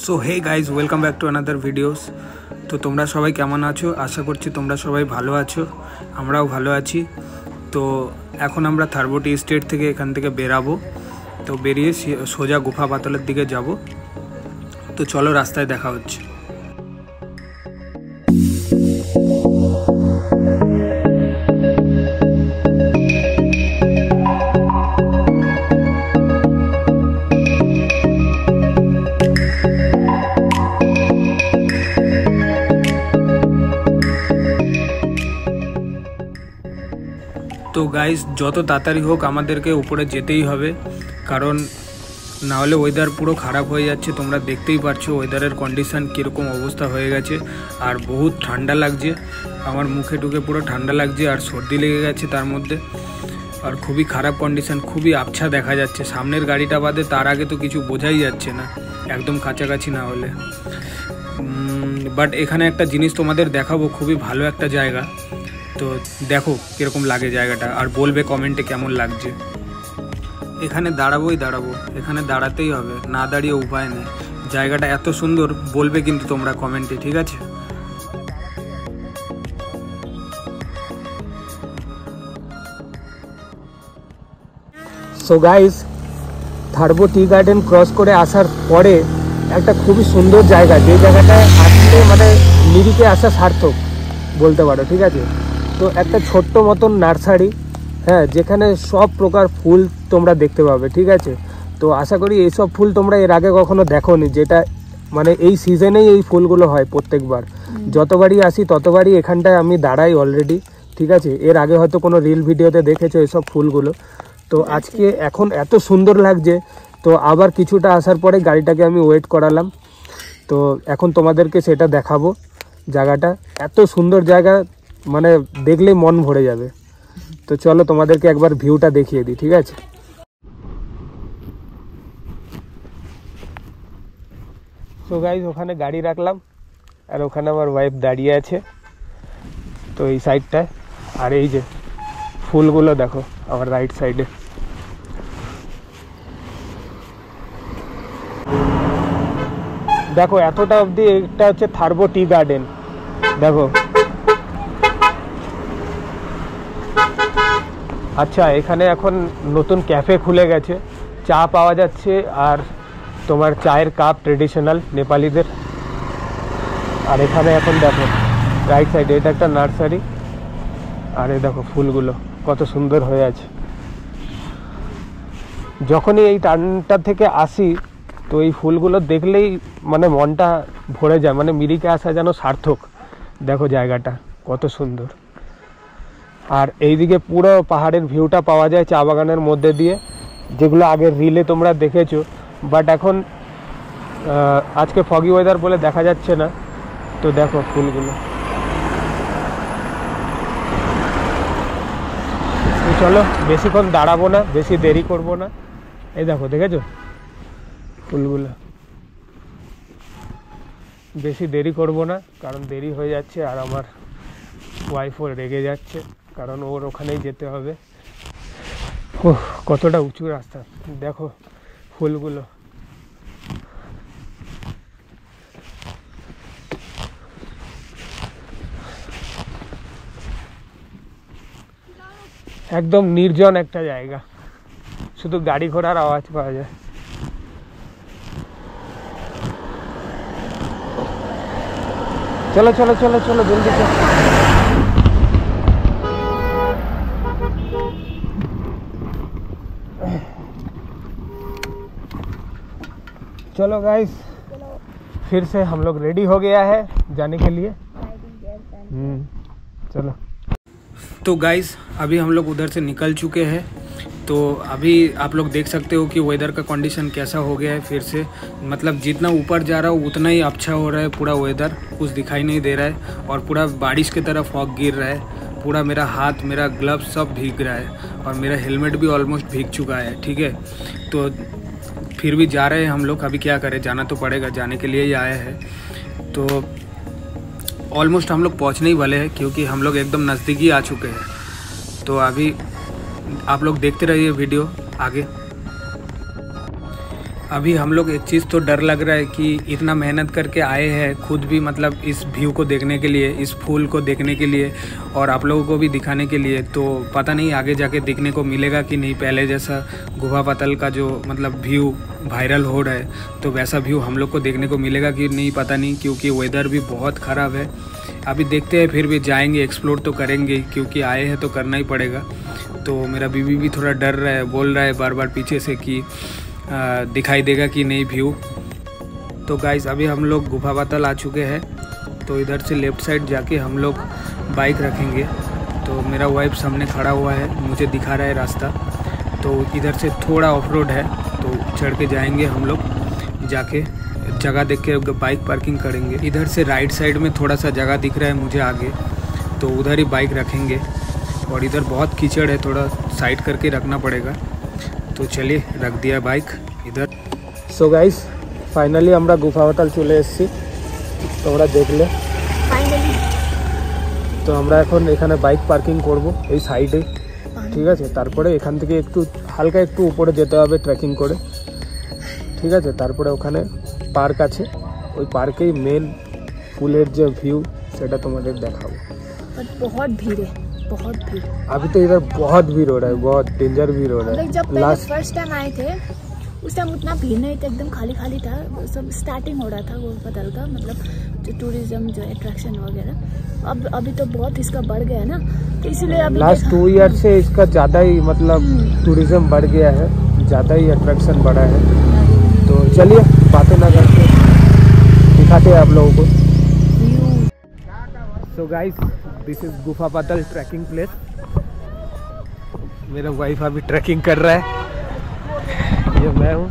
So hey guys welcome back to another videos. तो तुम्हारा सबाई केमन आछो, आशा करछि तुम्हारा सबाई भालो आछो, आमराओ भालो आछि। तो एखन आमरा थारबो टी स्टेट थेके एखान थेके बेराबो। तो बेरिये सोजा गुफा पातलेर दिके जाबो। तो चलो रास्ताय देखा होच्छे। तो गाइज যত তাড়াতাড়ি হোক আমাদেরকে উপরে যেতেই হবে, কারণ না হলে ওয়েদার পুরো খারাপ হয়ে যাচ্ছে। তোমরা দেখতেই পারছো ওয়েদারের কন্ডিশন কীরকম অবস্থা হয়ে গেছে, আর বহুত ঠান্ডা লাগছে। আমার মুখে টুকে পুরো ঠান্ডা লাগছে আর সর্দি লেগে গেছে তার মধ্যে। আর খুবই খারাপ কন্ডিশন, খুবই আবছা দেখা যাচ্ছে। সামনের গাড়িটা বাদে তার আগে তো কিছু বোঝাই যাচ্ছে না একদম কাছাকাছি না হলে। বাট এখানে একটা জিনিস তোমাদের দেখাবো, খুবই ভালো একটা জায়গা। তো দেখো কীরকম লাগে জায়গাটা, আর বলবে কমেন্টে কেমন লাগছে। এখানে দাঁড়াবো, এখানে দাঁড়াতেই হবে, না দাঁড়িয়ে উপায় নেই। জায়গাটা এত সুন্দর, বলবে কিন্তু তোমরা কমেন্টে, ঠিক আছে? So guys, Tharbo tea garden cross করে আসার পরে একটা খুবই সুন্দর জায়গা, যে জায়গাটায় আসলে মানে নিরিখে আসা সার্থক বলতে পারো, ঠিক আছে? তো একটা ছোট্ট মতন নার্সারি, হ্যাঁ, যেখানে সব প্রকার ফুল তোমরা দেখতে পাবে, ঠিক আছে? তো আশা করি এইসব ফুল তোমরা এর আগে কখনো দেখোনি, যেটা মানে এই সিজনেই এই ফুলগুলো হয় প্রত্যেকবার। যতবারই আসি ততবারই এখানটায় আমি দাঁড়াই অলরেডি, ঠিক আছে? এর আগে হয়তো কোনো রিল ভিডিওতে দেখেছো এইসব ফুলগুলো। তো আজকে এখন এত সুন্দর লাগছে, তো আবার কিছুটা আসার পরে গাড়িটাকে আমি ওয়েট করালাম। তো এখন তোমাদেরকে সেটা দেখাবো। জায়গাটা এত সুন্দর জায়গা, মানে দেখলেই মন ভরে যাবে। তো চলো তোমাদেরকে একবার ভিউটা দেখিয়ে দিই, ঠিক আছে? সো গাইজ, ওখানে গাড়ি রাখলাম আর ওখানে আমার ওয়াইফ দাঁড়িয়ে আছে। তো এই সাইডটায়, আর এই যে ফুলগুলো দেখো আমার রাইট সাইডে। দেখো এতটা অবধি এটা হচ্ছে থারবো টি গার্ডেন। দেখো, আচ্ছা, এখানে এখন নতুন ক্যাফে খুলে গেছে, চা পাওয়া যাচ্ছে, আর তোমার চায়ের কাপ ট্রেডিশনাল নেপালিদের। আর এখানে এখন দেখো রাইট সাইডে এটা একটা নার্সারি, আর এই দেখো ফুলগুলো কত সুন্দর হয়ে আছে। যখনই এই টার্নটা থেকে আসি তো এই ফুলগুলো দেখলেই মানে মনটা ভরে যায়, মানে মিরিকে আসা যেন সার্থক। দেখো জায়গাটা কত সুন্দর। আর এইদিকে পুরো পাহাড়ের ভিউটা পাওয়া যায় চা বাগানের মধ্যে দিয়ে, যেগুলো আগের রিলে তোমরা দেখেছো। বাট এখন আজকে ফগি ওয়েদার বলে দেখা যাচ্ছে না। তো দেখো ফুলগুলো। চলো বেশিক্ষণ দাঁড়াবো না, বেশি দেরি করব না। এই দেখো, দেখেছো ফুলগুলো? বেশি দেরি করব না, কারণ দেরি হয়ে যাচ্ছে আর আমার ওয়াইফও রেগে যাচ্ছে, কারণ ওর ওখানেই যেতে হবে। কতটা উঁচু রাস্তা, দেখো ফুলগুলো। একদম নির্জন একটা জায়গা, শুধু গাড়ি ঘোড়ার আওয়াজ পাওয়া যায়। চলো চলো চলো চলো, জলদি চলো। चलो गाइस, फिर से हम लोग रेडी हो गया है जाने के लिए। चलो। तो गाइस, अभी हम लोग उधर से निकल चुके हैं। तो अभी आप लोग देख सकते हो कि वेदर का कंडीशन कैसा हो गया है फिर से। मतलब जितना ऊपर जा रहा हूँ उतना ही अच्छा हो रहा है पूरा वेदर, कुछ दिखाई नहीं दे रहा है। और पूरा बारिश की तरह फॉग गिर रहा है, पूरा मेरा हाथ, मेरा ग्लव्स सब भीग रहा है, और मेरा हेलमेट भी ऑलमोस्ट भीग चुका है, ठीक है? तो फिर भी जा रहे हैं हम लोग। अभी क्या करें, जाना तो पड़ेगा, जाने के लिए ही आए हैं। तो ऑलमोस्ट हम लोग पहुंचने ही वाले हैं, क्योंकि हम लोग एकदम नज़दीक ही आ चुके हैं। तो अभी आप लोग देखते रहिए वीडियो आगे। अभी हम लोग एक चीज़ तो डर लग रहा है कि इतना मेहनत करके आए हैं खुद भी, मतलब इस व्यू को देखने के लिए, इस फूल को देखने के लिए और आप लोगों को भी दिखाने के लिए, तो पता नहीं आगे जाके देखने को मिलेगा कि नहीं। पहले जैसा गुफा पाताल का जो मतलब व्यू वायरल हो रहा है, तो वैसा व्यू हम लोग को देखने को मिलेगा कि नहीं, पता नहीं, क्योंकि वेदर भी बहुत ख़राब है। अभी देखते हैं, फिर भी जाएंगे, एक्सप्लोर तो करेंगे, क्योंकि आए हैं तो करना ही पड़ेगा। तो मेरा बीवी भी थोड़ा डर रहा है, बोल रहा है बार बार पीछे से कि दिखाई देगा कि नहीं व्यू। तो गाइस अभी हम लोग गुफा पाताल आ चुके हैं। तो इधर से लेफ़्ट साइड जाके हम लोग बाइक रखेंगे। तो मेरा वाइफ सामने खड़ा हुआ है, मुझे दिखा रहा है रास्ता। तो इधर से थोड़ा ऑफ रोड है, तो चढ़ के जाएंगे हम लोग, जाके जगह देख के बाइक पार्किंग करेंगे। इधर से राइट साइड में थोड़ा सा जगह दिख रहा है मुझे आगे, तो उधर ही बाइक रखेंगे। और इधर बहुत कीचड़ है, थोड़ा साइड करके रखना पड़ेगा। तो चलिए रख दिया बाइक इधर। सो गाइस फाइनली আমরা গুফা পাতাল চলে এসেছি, তোমরা দেখলে। তো আমরা এখন এখানে বাইক পার্কিং করব এই সাইডে, ঠিক আছে। তারপরে এখান থেকে একটু হালকা একটু উপরে যেতে হবে ট্রেকিং করে, ঠিক আছে। তারপরে ওখানে পার্ক আছে, ওই পার্কেই মেন ফুলের যে ভিউ সেটা তোমাদের দেখাবো। बहुत भीड़ है, बहुत भीड़। अभी तो इधर बहुत भीड़ हो रहा है, बहुत डेंजर भीड़ हो रहा है। जब पहले फर्स्ट टाइम आए थे उस टाइम उतना भीड़ नहीं था, एकदम खाली खाली था, सब स्टार्टिंग हो रहा था गुफा पाताल का, मतलब जो टूरिज्म जो अट्रैक्शन वगैरह। अब अभी तो बहुत इसका बढ़ गया है ना, तो इसलिए अभी लास्ट 2 ईयर से इसका ज़्यादा ही मतलब टूरिज्म बढ़ गया है, ज़्यादा ही अट्रैक्शन बढ़ा है। तो चलिए बातें ना करके दिखाते हैं आप लोगों को। सो गाइस दिस इज गुफा पाताल ट्रैकिंग प्लेस। मेरा वाइफ अभी ट्रैकिंग कर रहा है, ये मैं हूँ।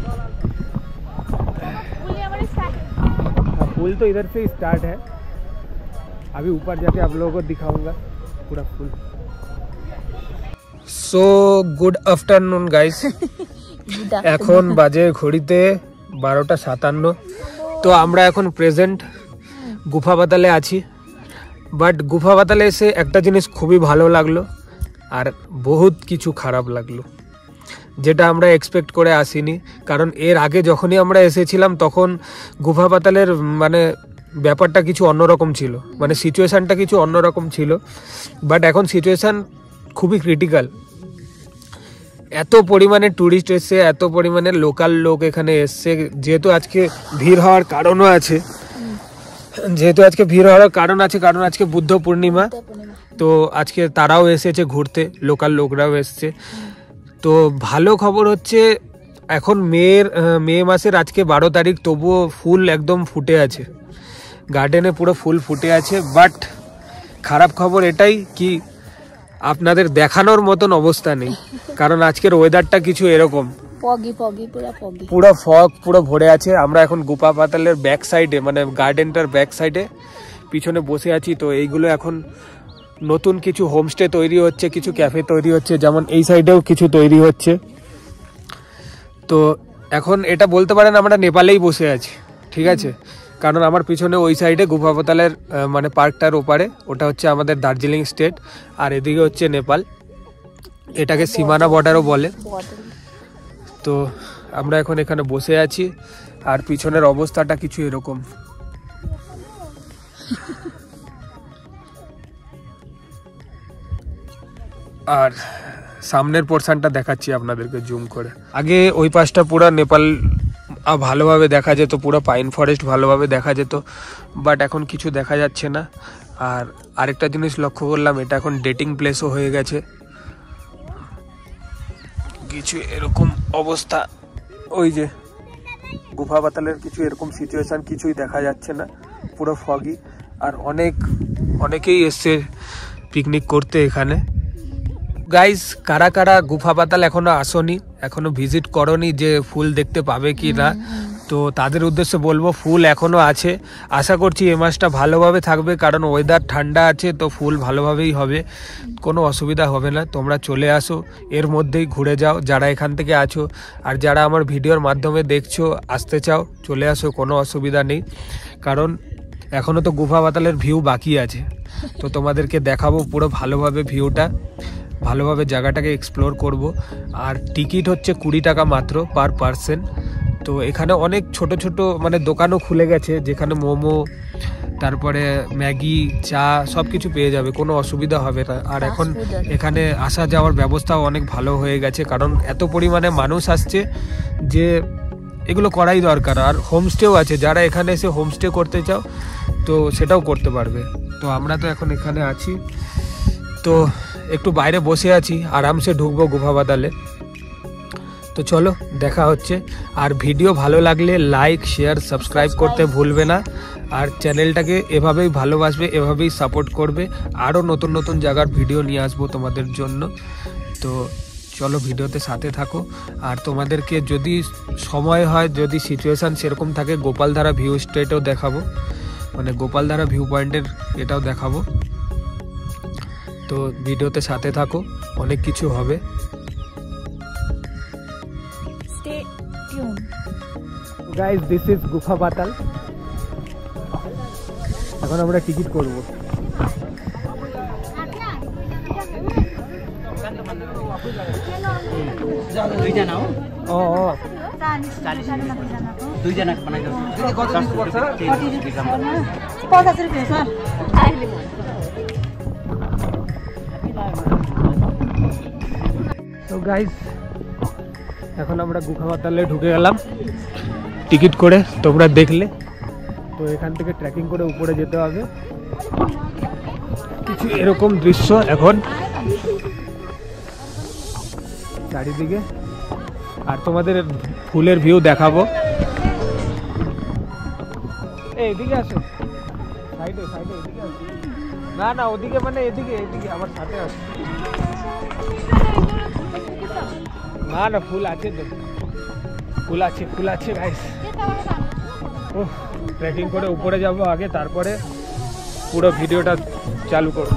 फूल तो इधर से स्टार्ट है, अभी ऊपर जाके आप लोगों को दिखाऊंगा पूरा फूल। So good afternoon guys. এখন বাজে ঘড়িতে 12:57। তো আমরা এখন প্রেজেন্ট গুফা পাতালে আছি। বাট গুফা পাতালে এসে একটা জিনিস খুবই ভালো লাগলো আর বহুত কিছু খারাপ লাগলো, যেটা আমরা এক্সপেক্ট করে আসিনি। কারণ এর আগে যখনই আমরা এসেছিলাম তখন গুফা পাতালের মানে ব্যাপারটা কিছু অন্যরকম ছিল, মানে সিচুয়েশানটা কিছু অন্যরকম ছিল। বাট এখন সিচুয়েশান খুবই ক্রিটিক্যাল। এত পরিমাণে ট্যুরিস্ট এসছে, এত পরিমাণে লোকাল লোক এখানে এসছে, যেহেতু আজকে ভিড় হওয়ার কারণও আছে, কারণ আজকে বুদ্ধ পূর্ণিমা। তো আজকে তারাও এসেছে ঘুরতে, লোকাল লোকরাও এসছে। তো ভালো খবর হচ্ছে এখন মে মাসের আজকে 12 তারিখ, তবুও ফুল একদম ফুটে আছে, গার্ডেনে পুরো ফুল ফুটে আছে। বাট খারাপ খবর এটাই কি আপনাদের দেখানোর মতন অবস্থা নেই, কারণ আজকের ওয়েদারটা কিছু এরকম, পুরো ফগ পুরো ভরে আছে। আমরা এখন গুফা পাতালের ব্যাক সাইডে, মানে গার্ডেনটার ব্যাক সাইডে পিছনে বসে আছি। তো এইগুলো এখন নতুন কিছু হোমস্টে তৈরি হচ্ছে, কিছু ক্যাফে তৈরি হচ্ছে, যেমন এই সাইডেও কিছু তৈরি হচ্ছে। তো এখন এটা বলতে পারেন আমরা নেপালেই বসে আছি, ঠিক আছে। কারণ আমার পিছনে ওই সাইডে গুফা পাতালের মানে পার্কটার ওপারে ওটা হচ্ছে আমাদের দার্জিলিং স্টেট, আর এদিকে হচ্ছে নেপাল, এটাকে সীমানা বর্ডারও বলে। তো আমরা এখন এখানে বসে আছি আর পিছনের অবস্থাটা কিছু এরকম। আর সামনের পোর্শনটা দেখাচ্ছি আপনাদেরকে জুম করে। আগে ওই পাশটা পুরো নেপাল ভালোভাবে দেখা যেত, পুরো পাইন ফরেস্ট ভালোভাবে দেখা যেত, বাট এখন কিছু দেখা যাচ্ছে না। আর আরেকটা জিনিস লক্ষ্য করলাম, এটা এখন ডেটিং প্লেসও হয়ে গেছে, কিছু এরকম অবস্থা। ওই যে গুফা পাতালের কিছু এরকম সিচুয়েশান, কিছুই দেখা যাচ্ছে না, পুরো ফগি। আর অনেকেই এসছে পিকনিক করতে এখানে। গাইস কারা কারা গুফা পাতাল এখনো আসনি, এখনো ভিজিট করনি, যে ফুল দেখতে পাবে কি না, তো তাদের উদ্দেশ্যে বলবো ফুল এখনো আছে। আশা করছি এই মাসটা ভালোভাবে থাকবে, কারণ ওয়েদার ঠান্ডা আছে, তো ফুল ভালোভাবেই হবে, কোনো অসুবিধা হবে না। তোমরা চলে আসো, এর মধ্যেই ঘুরে যাও যারা এখান থেকে আছো। আর যারা আমার ভিডিওর মাধ্যমে দেখছো, আসতে চাও চলে আসো, কোনো অসুবিধা নেই। কারণ এখনও তো গুফা পাতালের ভিউ বাকি আছে, তো তোমাদেরকে দেখাবো পুরো ভালোভাবে ভিউটা, ভালোভাবে জায়গাটাকে এক্সপ্লোর করব। আর টিকিট হচ্ছে 20 টাকা মাত্র পার পারসন। তো এখানে অনেক ছোট ছোট মানে দোকানও খুলে গেছে, যেখানে মোমো, তারপরে ম্যাগি, চা সব কিছু পেয়ে যাবে, কোনো অসুবিধা হবে না। আর এখন এখানে আসা যাওয়ার ব্যবস্থাও অনেক ভালো হয়ে গেছে, কারণ এত পরিমাণে মানুষ আসছে যে এগুলো করাই দরকার। আর হোমস্টেও আছে, যারা এখানে এসে হোমস্টে করতে চাও তো সেটাও করতে পারবে। তো আমরা তো এখন এখানে আছি, তো একটু বাইরে বসে আছি, আরামসে ঢুকবো গুফা পাতালে। তো চলো দেখা হচ্ছে। আর ভিডিও ভালো লাগলে লাইক, শেয়ার, সাবস্ক্রাইব করতে ভুলবে না। আর চ্যানেলটাকে এভাবেই ভালোবাসবে, এভাবেই সাপোর্ট করবে। আরও নতুন নতুন জায়গার ভিডিও নিয়ে আসবো তোমাদের জন্য। তো চলো ভিডিওতে সাথে থাকো। আর তোমাদেরকে যদি সময় হয়, যদি সিচুয়েশান সেরকম থাকে, গোপালধারা ভিউ স্টেটও দেখাবো, মানে গোপালধারা ভিউ পয়েন্টের এটাও দেখাবো। তো ভিডিওতে সাথে থাকো, অনেক কিছু হবে। গাইস, দিস ইজ গুফা পাতাল। এখন আমরা টিকিট করব। তো গাইস, এখন আমরা গুফা পাতালে ঢুকে গেলাম টিকিট করে, তোমরা দেখলে। তো এখান থেকে ট্রেকিং করে উপরে যেতে হবে, কিছু এরকম দৃশ্য এখন চারিদিকে। আর তোমাদের ফুলের ভিউ দেখাবো। এইদিকে আসো, সাইডে সাইডে, এদিকে আসো। না না, ওদিকে মানে এদিকে, এদিকে আমার সাথে আসো। না না, ফুল আছে তো, ফুল আছে, ফুল আছে গাইস। ও, ট্রেকিং করে উপরে যাব আগে, তারপরে পুরো ভিডিওটা চালু করব।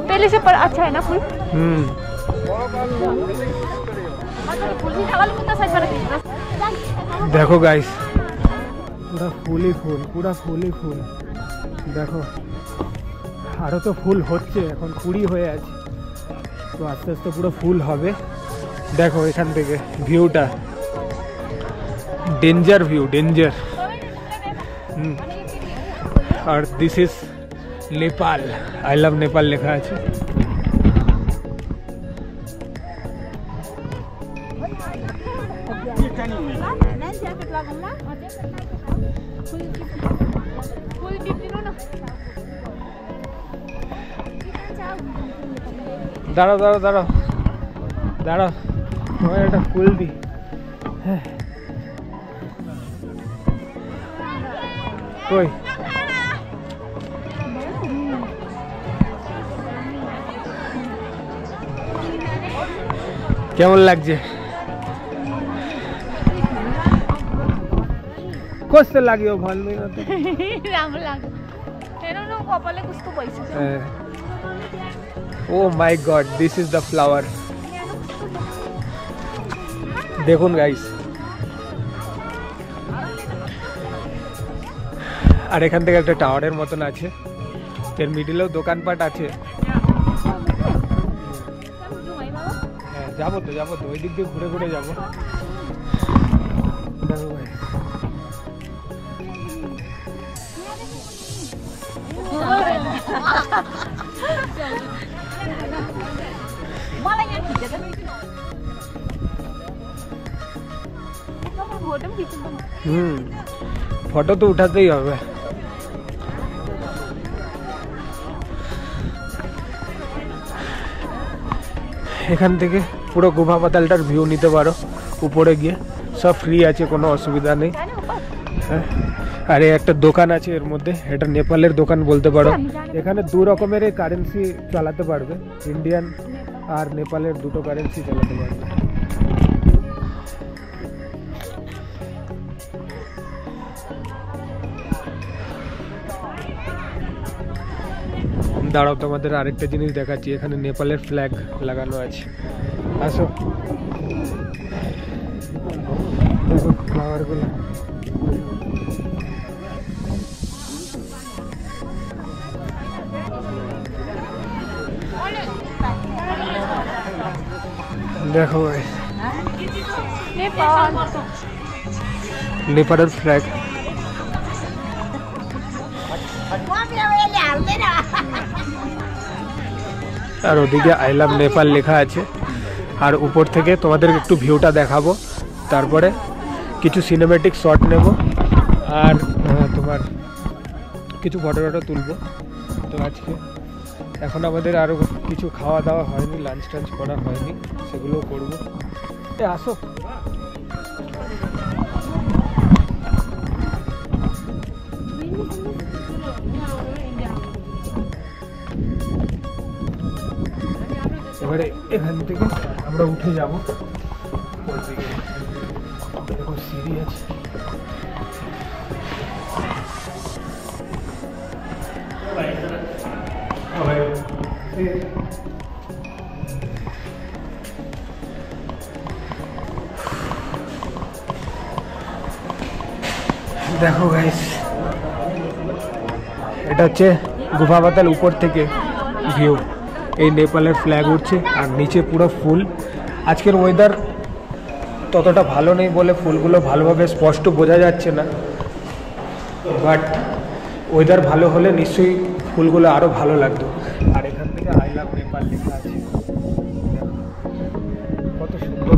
पहले से पर अच्छा है ना फूल। देखो गाइस, पूरा फूल ही फूल, पूरा फूल ही फूल। देखो আরো তো ফুল হচ্ছে, এখন কুড়ি হয়ে আছে, তো আস্তে আস্তে পুরো ফুল হবে। দেখো এখান থেকে ভিউটা, ডেঞ্জার ভিউ, ডেঞ্জার। আর this is Nepal, I love Nepal লেখা আছে। দাঁড়াও দাঁড়াও দাঁড়াও দাঁড়াও, তোমার একটা ফুল দি। হ্যাঁ, কই কেমন লাগছে? কষ্ট লাগিও ভাল নেই না তো রাম লাগো এনো নো কপালে कुछ तो पैसे। Oh my god, this is the flower. দেখুন গাইস, আর এখান থেকে একটা টাওয়ারের মতন আছে, এর মিডিলেও দোকানপাট আছে। হ্যাঁ, যাবো তো যাবো তো, ওই দিক দিয়ে ঘুরে ঘুরে যাবো। দেখো ভাই, ফটো তো উঠাতেই হবে। এখান থেকে পুরো গুফা পাতালটার ভিউ নিতে পারো উপরে গিয়ে, সব ফ্রি আছে, কোনো অসুবিধা নেই। হ্যাঁ, আর একটা দোকান আছে এর মধ্যে, এটা নেপালের দোকান বলতে পারো। এখানে দু রকমের কারেন্সি চালাতে পারবে, ইন্ডিয়ান আর নেপালের দুটো কারেন্সি চালাতে পারবে। দাঁড়াও, তোমাদের আরেকটা জিনিস দেখাচ্ছি, এখানে নেপালের ফ্ল্যাগ লাগানো আছে। আসো, দেখো ফ্লাওয়ারগুলো। দেখো নেপালের ফ্ল্যাগ। আর ওদিকে আই লাভ নেপাল লেখা আছে। আর উপর থেকে তোমাদের একটু ভিউটা দেখাবো, তারপরে কিছু সিনেমেটিক শট নেব আর তোমার কিছু ফটো টটো তুলবো। তো আজকে এখন আমাদের আরও কিছু খাওয়া দাওয়া হয়নি, লাঞ্চ টাঞ্চ করা হয়নি, সেগুলোও করবো। আসো এবারে এখান থেকে আমরা উঠে যাব। দেখো সিঁড়ি আছে। দেখো গাইস, এটা হচ্ছে গুফা পাতাল উপর থেকে ভিউ। এই নেপালের ফ্ল্যাগ উঠছে আর নিচে পুরো ফুল। আজকের ওয়েদার ততটা ভালো নেই বলে ফুলগুলো ভালোভাবে স্পষ্ট বোঝা যাচ্ছে না, বাট ওয়েদার ভালো হলে নিশ্চয়ই ফুলগুলো আরও ভালো লাগতো। আর এখান থেকে আই লাভ নেপাল লেখা আছে, কত সুন্দর।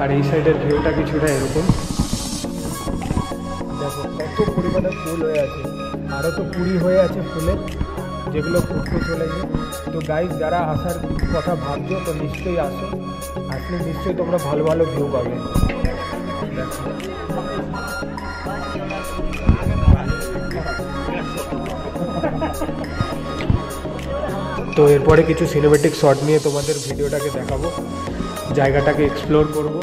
আর এই সাইডের ভিউটা কিছুটা এরকম। দেখো কত পরিমাণে ফুল হয়ে আছে, আরও তো কুড়ি হয়ে আছে ফুলে, যেগুলো ফুটতে চলেছে। তো গাইস, যারা আসার কথা ভাবছো তো নিশ্চয়ই আসো, আসলে নিশ্চয়ই তোমরা ভালো ভালো ভিউ পাবে। তো এরপরে কিছু সিনেমেটিক শট নিয়ে তোমাদের ভিডিওটাকে দেখাবো, জায়গাটাকে এক্সপ্লোর করব।